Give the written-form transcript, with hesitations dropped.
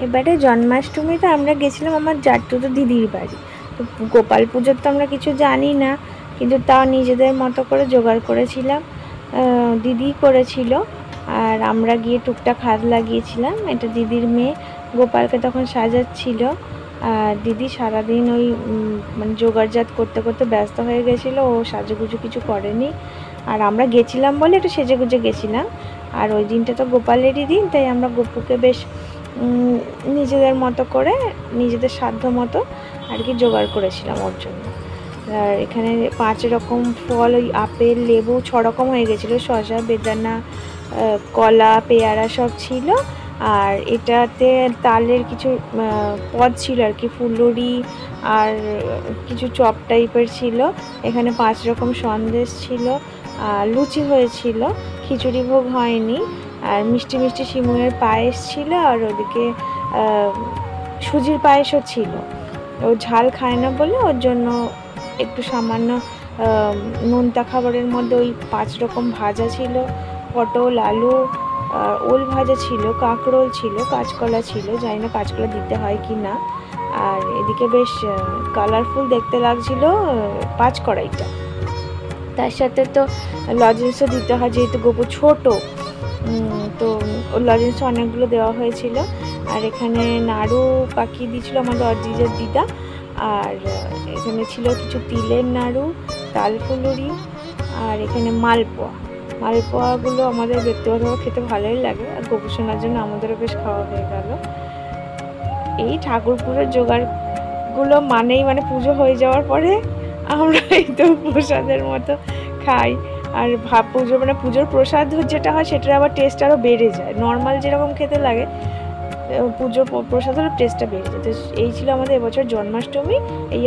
এবারে জন্মাষ্টমীতে আমরা গেছিলাম আমার জাটতুতো দিদির বাড়ি। তো গোপাল পুজোর তো আমরা কিছু জানি না, কিন্তু তাও নিজেদের মতো করে জোগাড় করেছিলাম, দিদি করেছিল। আর আমরা গিয়ে টুকটাক হাত লাগিয়েছিলাম। এটা দিদির মেয়ে গোপালকে তখন সাজাচ্ছিল। আর দিদি সারাদিন ওই মানে জোগাড়জাত করতে করতে ব্যস্ত হয়ে গেছিলো, ও সাজুগুজু কিছু করেনি। আর আমরা গেছিলাম বলে একটু সেজেগুজে গেছিলাম। আর ওই দিনটা তো গোপালেরই দিন, তাই আমরা গপুকে বেশ নিজেদের মতো করে নিজেদের সাধ্য মতো আর কি জোগাড় করেছিলাম ওর জন্য। আর এখানে 5 রকম ফল, ওই আপেল, লেবু 6 রকম হয়ে গেছিলো, শসা, বেদানা, কলা, পেয়ারা সব ছিল। আর এটাতে তালের কিছু পদ ছিল আর কি, ফুলুরি আর কিছু চপ টাইপের ছিল। এখানে 5 রকম সন্দেশ ছিল, লুচি হয়েছিল, খিচুড়ি ভোগ হয়নি। আর মিষ্টি মিষ্টি সিমুয়ের পায়েস ছিল। আর ওদিকে সুজির পায়েসও ছিল। ও ঝাল খায় না বলে ওর জন্য একটু সামান্য নোনতা খাবারের মধ্যে ওই 5 রকম ভাজা ছিল, পটল, আলু, ওল ভাজা ছিল, কাঁকরোল ছিল, কাঁচকলা ছিল, জানি না কাঁচকলা দিতে হয় কি না। আর এদিকে বেশ কালারফুল দেখতে লাগছিল 5 কড়াইটা। তার সাথে তো লজেন্সও দিতে হয়, যেহেতু গোপু ছোট, তো লজেন্স অনেকগুলো দেওয়া হয়েছিল। আর এখানে নাড়ু পাকিয়ে দিয়েছিল আমাদের অজিজের দিদা। আর এখানে ছিল কিছু তিলের নাড়ু, তাল ফুলুরি, আর এখানে মালপোয়াগুলো আমাদের ব্যক্তিগতভাবে খেতে ভালোই লাগে। আর গোপু সোনার জন্য আমাদেরও বেশ খাওয়া হয়ে গেল। এই ঠাকুর পুজোর জোগাড়গুলো মানেই মানে পুজো হয়ে যাওয়ার পরে আমরা এই তো প্রসাদের মতো খাই। আর পুজো মানে পুজোর প্রসাদ যেটা হয় সেটার আবার টেস্ট আরও বেড়ে যায়। নর্মাল যেরকম খেতে লাগে, পুজোর প্রসাদ হলে টেস্টটা বেড়ে যায়। তো এই ছিল আমাদের এবছর জন্মাষ্টমী। এই